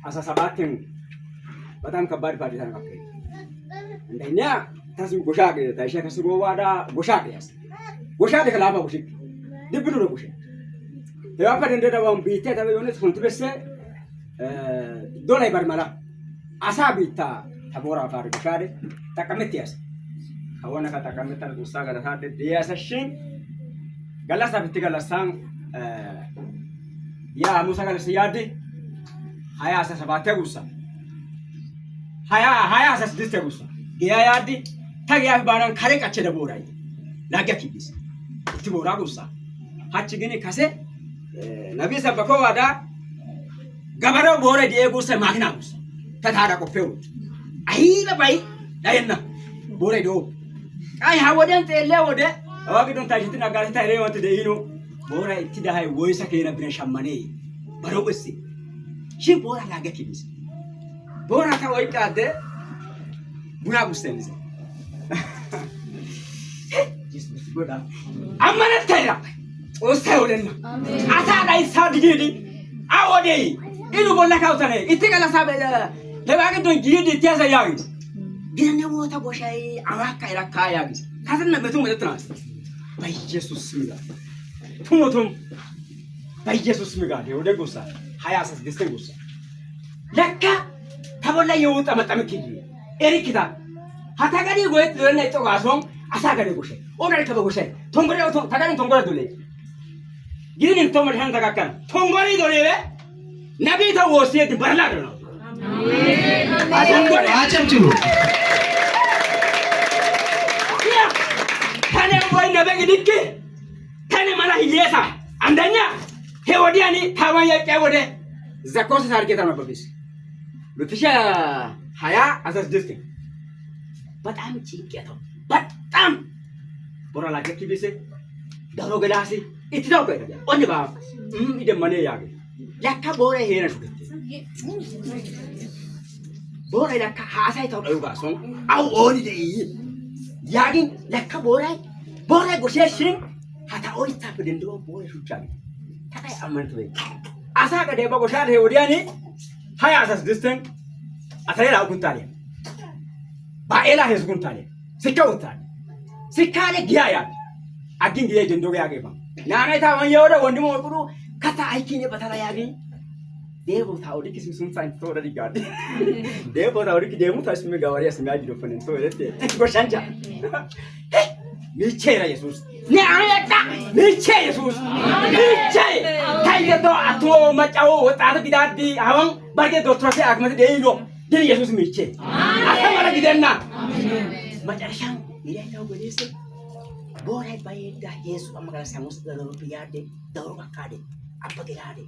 17 በጣም ከባድ ፓርቲ ተነካከለ እንደኛ ታስም ጎሻገ ታይሻ ከስሮ ዋዳ ጎሻገ ያስ ጎሻገ ከላማ ጎሽ ድብዱ ነው ጎሽ ያፈደ እንደዳውን ቢቴ ተበየነት ኮንትበሰ ዶላይ በርመላ አሳ ቢታ ተቦራ ፋር ጎሻደ ተቀመጥ ያስ አወና ከተቀመጠ ውሳ ጋር ታደ ያሰሽን ገላሳ ብትገላሳን ያ ሙሳ ጋር ሲያድ 27 ጉሳ 26 ጉሳ ያ ያዲ ታጊያ ባናን ካሬቃቸ ደቦራይ ላገኪስ ትቦራ ጉሳ ሀጭ ግን ከሰ ነብይ ሰበኮ ዋዳ ገበረው ቦረ ዲኤጉሰ ማግና ጉሳ ተታራ ቆፈው አይለ ባይ ዳይና ቦረ ዶ አይ ሀወደን ተለ ወደ አዋግዶን ታጅትና ጋር ታይሬ ወንት ደይኖ ቦራ ኢትዳሃይ ወይሰ ከነ ብነ ሸማኔ በሮብሲ ሺ ቦራ ላገኪስ ቦራ ታወይቃደ ቡና ጉስተንዘ ኢየሱስ ጎዳ አመነት ታይራ ኦስታውለና አታ ላይ ሳድጊዲ አወዴይ ኢሉ ቦላ ካውተነ ኢትገላ ሳበ ለባገዶን ጊዲ ተያዘ ያጊ ግን ወታ ቦሻይ አዋካ ይራካ ያጊ ካተነ መቱ መጥተናስ በኢየሱስ ስም ጋር ቱሞቱም በኢየሱስ ስም ጋር ወደ ጎሳ 26 ጎሳ ለካ ተቦላ የወጣ መጣመክ ኤሪክታ ሀታጋዲ ጎይት ለነ ተዋሶም አሳጋዲ ጎሽ ኦናል ተበጎሽ ቶንጎሬው ታጋዲ ቶንጎሬ ዶሌ ግን እንቶመር ሃን ተጋካና ቶንጎሬ ዶሌ ነብይ ተወሲት በርላድ ነው አሜን አጨብጭቡ ያ ታኔ ወይ ነብይ ድክ ታኔ ማላ ይየሳ አንደኛ ሄወዲያኒ ታዋያ ቀወደ ዘኮስ ታርጌታ ነው ሉትሻ 26 በጣም ጭንቀታው በጣም ቦራላ ከኪቢሴ ዳሮ ገላሲ ኢትዳው ገደ ኦንባ ይደማኔ ያገ ለካ ቦራ ሄና ሹት ቦራ ለካ ሀሳይ ተው ጋሶን አው ኦኒ ደይ ያጊን ለካ ቦራ ጎሸሽን ሀታ ኦይታ በደንዶ ቦራ ሹቻ ታታይ አመንት ወይ አሳ ገደ በጎሻደ ወዲያኒ 26 አተላ አጉንታሊያ ባኤላ ህዝጉንታሊያ ሲካውታል ሲካለ ጊያያ አግን ጊዜ ጀንዶ ያገባ ናናይታ ወንየወደ ወንድሞ ወቁሩ ከታ አይኪኔ በተራ ያገኝ ደቦ ታውዲክ ሲሱን ሳይንት ተወረድ ይጋድ ደቦ ታውዲክ ደሙ ታስሚ ጋዋሪያ ስሚያጅ ዶፈነን ተወረድ ጎሻንቻ ሚቼራ ኢየሱስ ነአያታ ሚቼ ኢየሱስ ሚቼ ታይገዶ አቶ መጫው ወጣት ቢዳዲ አሁን ባርጌ ዶክተር አክመት ደይሎ ግን ኢየሱስ ሚቼ አተማራ ጊደና መጨረሻም ይላይታው በሌስ ቦራይ ባይዳ ኢየሱስ አማራ ሳሙስ ደሮ ቢያደ ደሮ ባካደ አበገላደ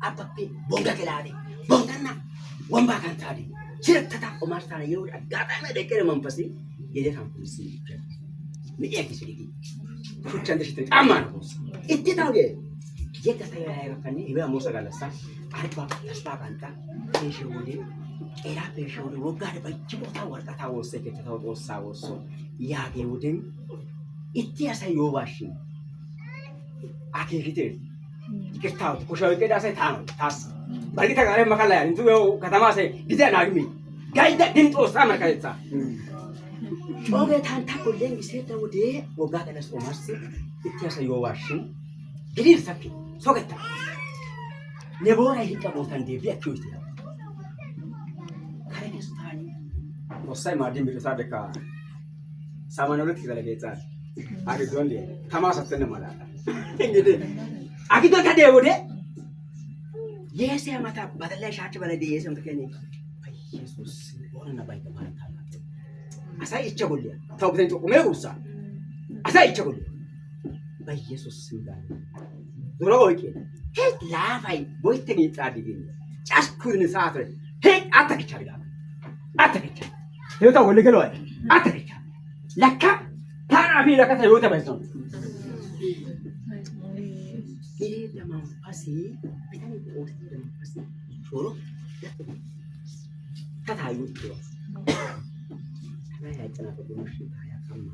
አበበ ቦንጋገላደ ቦንጋና ወንባ ካንታደ ሲረተታ ኦማርታና ይው አጋጣሚ ደቀረ መንፈስ የደካም ኩሲ ሚኤክስ ዲጊ ኩቻንደሽ ተጣማን ኢትታው የከታያ ያረከኒ ይባ ሞሰጋለሳ አርባ ተስፋ ካንታ ቴሽውዲ ኤራ ፔሽውዲ ወጋደ በጅቦታ ወርቀታ ወሰከ ተተወሳ ወሶ ያጌውድን ኢትያሳይ ዮባሽ አኬፊቴ ይከታው ኮሻው ከዳሰ ታስ ባልታ ጋር መካላ እንቱ ከተማ ሰ ጊዜ ናግሚ ጋይዳ ድንጦ ሳመካይታ ጮገታን ታቆለኝ ሴተው ደ ወጋ ከነስ ኦማስ ኢትያሳይ ዮባሽ ግዲር ሰፊ ሶገታ ለቦራ ይቀቦታ እንደ ቢያክዩት ካይስታኒ ወሳይ ማዲም ቢተሳደካ ሳማኖለት ይዘለገጻ አግዶንዴ ተማሰተነ ማለት እንግዲህ አግዶ ተደውደ የሰያ ማታ በተለይ ሻጭ በለደ የሰም ተከኒ ኢየሱስ ወራና ባይተ ማለት አለ አሳይ ይቸጎልያ ታውብተን ተቆመ ጉሳ አሳይ ይቸጎልያ በኢየሱስ ስም ጋር ዞሮ ወይቄ ሄት ላፋይ ቦይተኝ ጻድግኝ ጫስኩን ሰዓት ሄት አተከቻ ይወጣ ወለገለው አተከቻ ለካ ታራፊ ለካ ይወጣ ባይሰው ይሄ ለማንፋሲ ቢታኒ ኦስቲ ለማንፋሲ ሾሮ ታታዩ ነው ታያ ያጨናፈ ነው ታያ ካማ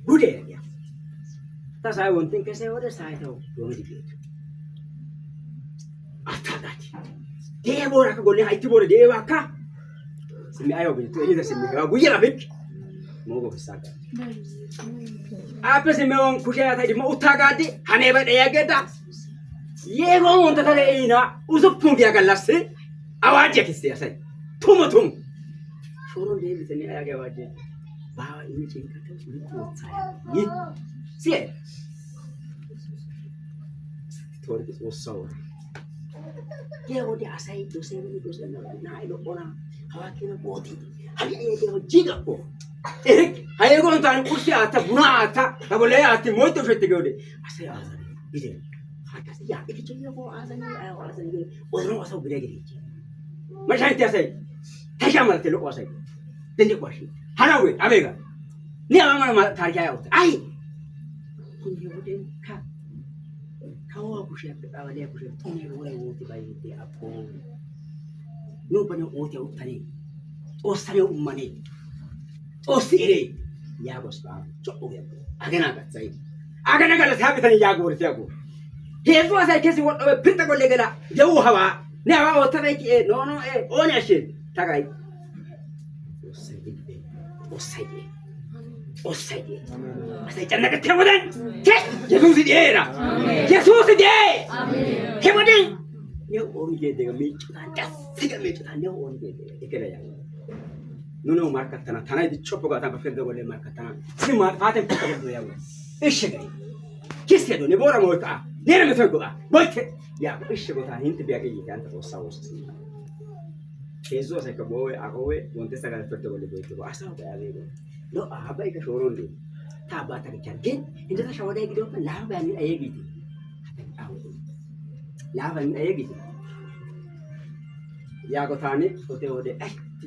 ጉዴ ያ ታሳይ ወንቲን ከሰይ ወደ ሳይተው ወንድ ይገት Atagati. Deebora ka golle hayti bore deeba ka. Simi ayo bintu ida simi ga guyira bik. Mogo fisaka. Apa simi on kushaya ta dimo utagati haneba de yageda. Yego on ta tale ina usupun biya galasse. Awaje kiste asai. Tum. Shoron de bitani ayage awaje. Bawa ini cinta tu sulit saya. Ni. Sie. Tuh itu usau. Dia udah asai dosen na ilo orang hawa kena boti. Hari ini dia jiga po. Hari ko ntar kursi ata buna ata. Kabule ati moito fete gode. Asai asai. Ide. Hata ya iki ciyo ko asai asai. Orang asau gede gede. Macam itu asai. Tasha mal telo asai. Tende kwashi. Hanawe abega. Ni amana tarja ya uta. Ai. Kunje ude ka. Kawa kushape awali kushape tuni wala wote bayite apo. No bana wote utani. Osare ummani. Osire ya bosba. Chokko ya. Agana gatsai. Agana gala sabi tani ya gore tiago. Hezu asai kesi wodo pinta golle gala. Jawu hawa. Ne hawa otana ki no oni ashe. Tagai. Osai. Asai janna ka tewadan. Yesus diera. Yesus die. Tewadan. Ne oni ge de mi chuta. Siga mi chuta ne oni ge de. Ikere ya. Nuno markatana tanai di chopo ga tanka ferde golle markatana. Sima faten putta golle ya. Ishege. Kisse do ne bora moita. Ne me togo ga. Boite. Ya ishego ta hinte biage yi anta to sawo. Jesus sai ka boye agowe wonte saga ferde golle boite ko asa ba ya go. No, apa itu showroom ni? Tak bata kejargen. Ini tu showroom lagi doang. Lah, bani ayah gitu. Lah, bani ayah gitu. Ya, aku tanya, ode.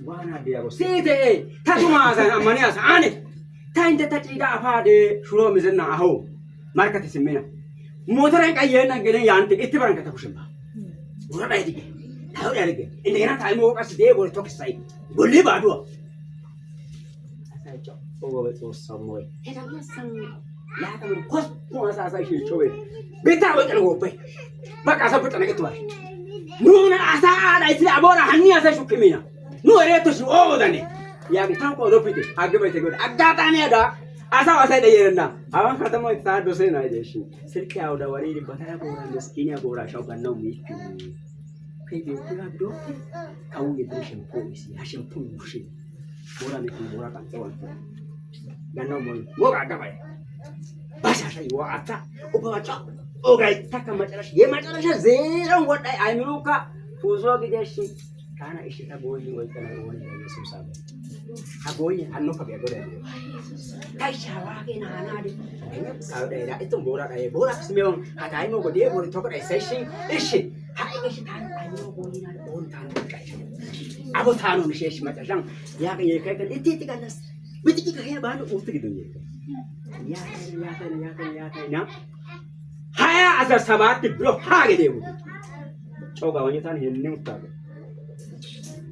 Mana dia aku? Sini, tak cuma asal amani asal ane. Tak ini tak tidak apa de showroom itu na aho. Market itu mana? Motor yang kaya na gini yanti itu barang kata kusimba. Orang lain lagi. Tahu dia lagi. Ini kan time mau kasih dia boleh tok sai. Boleh badu. Oh, betul semua. Hedangnya sang, ya kamu kos puasa saya sih coba. Beta betul ngope. Bak asa betul nak itu. Nuna asa ada istilah abora hani asa shukimina. Nu ereto shu oh dani. Ya kita kau dopiti. Agak betul gede. Agak tanya ada. Asa asa ada yerna. Awak kata mau kita dosen aja sih. Sirke awda wari di batara boran meskinya bora shaukan nau miti. Kayak gitu lah dokter. Kau gitu shampoo isi. Shampoo mushi. Bora miti bora tak tahu. Ganau mau agak baik. Bahasa saya wata, obat cak, obat tak macam ye macam zero what I meluka, fuso kita sih, karena istri tak boleh karena boleh yang susah. Boleh, anu pakai boleh. Kai siapa ke nana di, kalau daerah itu borak sembilan, ada yang mau dia boleh tokar session, istri, hari ini sih tanah ayo boleh nana bon tanah kai. Abu tanah ni sih macam, ya kan itu kan. Betul kaya baru untuk itu ya. Ya. Haya asal sabat bro hage deh. Coba wanita ni ini utang.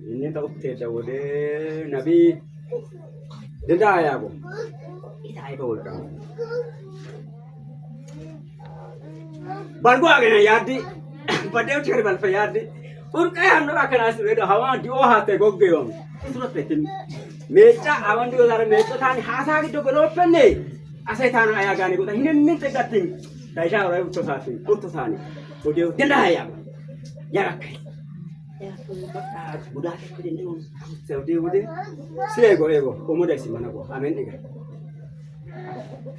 Ini tak update jauh deh nabi. Tidak ayah bu. Tidak ayah boleh kan. Baru aja na yadi. Padahal cari balfa yadi. Urkaya anu akan asal itu hawa dua hati goggeong. Surat petin. Meja awan dulu dari meja tani hasa gitu beropen nih. Asal tanah ayah gani kita ini minta gating. Kaisa orang utus tani. Udah tidak ayah. Ya rakyat. Ya budak kerja ni on. Udah. Sego. Komoda si mana ko. Amin nih.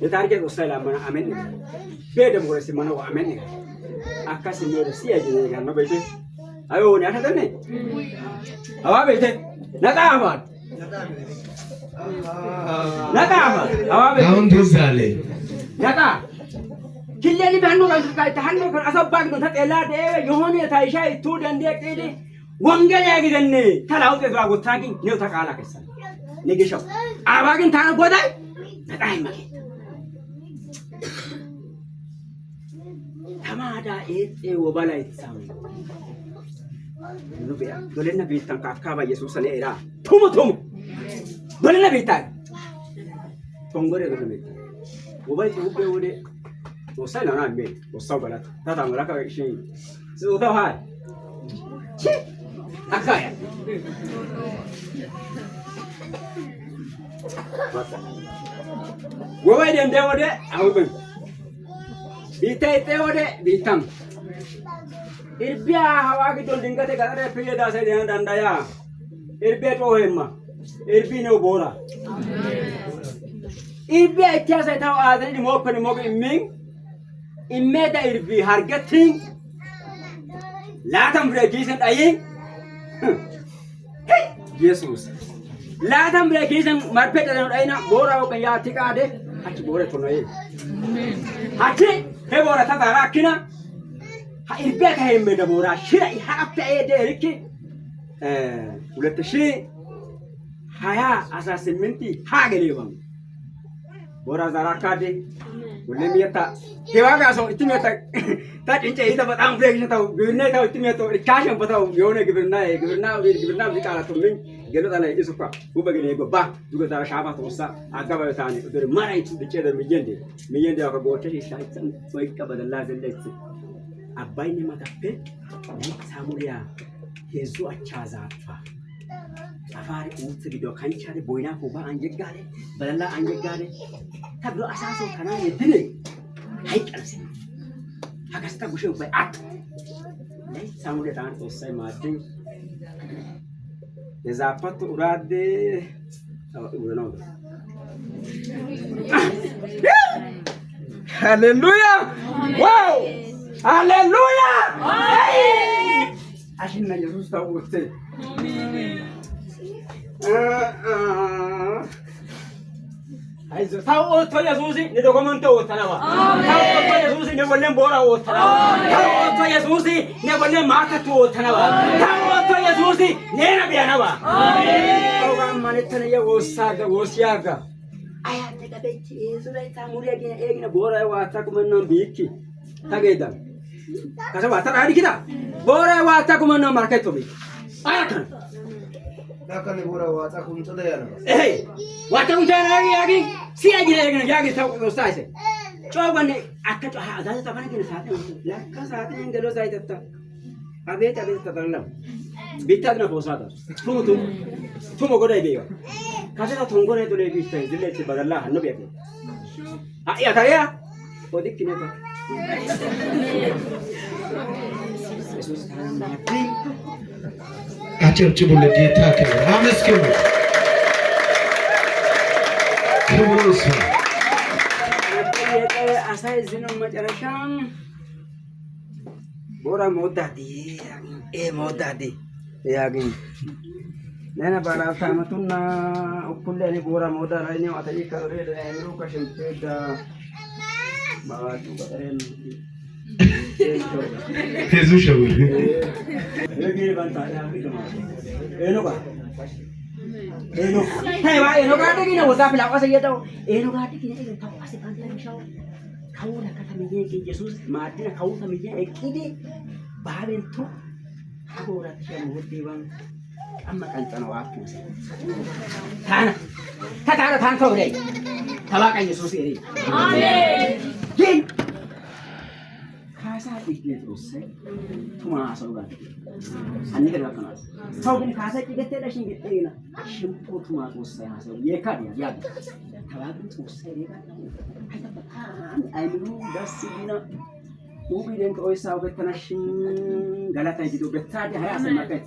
Kita harus usai lah mana amin nih. Beda mulai si mana ko amin nih. Akas ini udah siap jadi kan. Nabi itu. Ayo ni ada nih. Awak bete. Nada amat. Nada. Awak Tahun Rizale. Nada. Kilian bahan orang suka tahan kan asal bag nuntat elah deh. Yohani taisha itu dan dia kiri. Wangal ya gitu nih. Kalau tu tu aku tagi, ni utak ala kesan. Ni kisah. Awakin tanah bodai. Nada emang. Sama ada wabala itu sama. Lu biar, boleh nabi tangkap kaba Yesus ni era. Tumu. Boleh nabi tak? Tonggore boleh nabi. Wabala itu boleh. Usai nana ambil, usai barat. Tata mereka sih. Sudah hai. أكايا وين يندى وده أوبن بيتاي تودة بيتام إربيا هواكي تول دينغا تكادر فيه داسة ديان داندايا إربيا توهما إربي نو بورا إربيا إتياسة تاو آذن موكن موكن إمين إميتا إربي هارجتين لا تمرجيسن أيين يسوس لا تمرجيسن مربيت أينا بورا وكان ياتيك عادي هاتي بورا توناي هاتي هي بورا تتارا كنا إربيا كهيم بيدا بورا شيء هابتا إيدي ريكي ولت شيء هيا أساس منتي هاجليهم بورا زراكادي ولم يتا كيواga so itimeta ta cince ita batam flex ta gibirna ta itimeta ikashan batao yone gibirna bikala to min gelo dala isuka ubagene go ba duga dara shafa to sa agaba tani udur mara itu dice da miyende aka go ta shi san so ikaba dalla zallati abai ne mata pe samuriya yezu achaza fa afari utsi bido kanchare boina ko ba anjegale badalla anjegale tablo asaso kana yedine haykalse hakasta bushe bay at lay samuriya tan to sai matin ezapato urade urano hallelujah wow hallelujah ashinna yesus ta utse aizo tawo to yesusi ne dokumento otanawa tawo to yesusi ne bolen bora otanawa tawo to yesusi ne bolen mata to otanawa tawo to yesusi ne na bianawa amen oga manetana ye osaga osiaga aya ne gabe yesu dai tamuri egina bora wa takumanno biki tageda kasa wata radi kita bora wa takumanno marketo bi aya kan Nakali bora wata kunto da yana. Wata kunto yagi si yagi taw saise. Chobane akato ha da ta bana kina saate la ka saate ngelo zaitata. Abeta tatanna. Bitta na posada. Tumo gode beyo. Kaza tongore dole bitta dile ti badalla hanno biya. Ha ya kaya. Odi kineta. Jesus mati. አጨብጭቡ ለጌታ ክብር አመስግኑ። ክብር ይስፋ። አሳይ ዝነው መጨረሻም ቦራ ሞዳዲ ሞዳዲ ያግኝ ነና ባራታ መቱና እኩል ለኔ ቦራ ሞዳ ላይ ነው አተይ ከሬ ለአይምሮ ከሽንቴዳ ማዋቱ በረን Jesus ሸውል Eno hey wa eno gade gina wasa pila wasa yedo eno gade gina eno taw ase kanta mishaw kawula kata miye ke Jesus maadina kawuta miye ekide baben to agora tiya mutti wan amma kantana wa tana tan ko dai tabaka Jesus eri amen ካሳ ጥቂት ወሰ ቱማሶ ጋር አንገር ያከናል ሰው ግን ካሳ ጥቂት ተደሽን ገጠይና ሽምፖ ቱማሶ ወሰ ያሰው የካድ ያ ተባብን ወሰ ይጋ አይምሩ ዳስቢና ኡቢደን ቆይሳው በተናሽን ገላታ ይዶ በታዲ 20 ሰማከት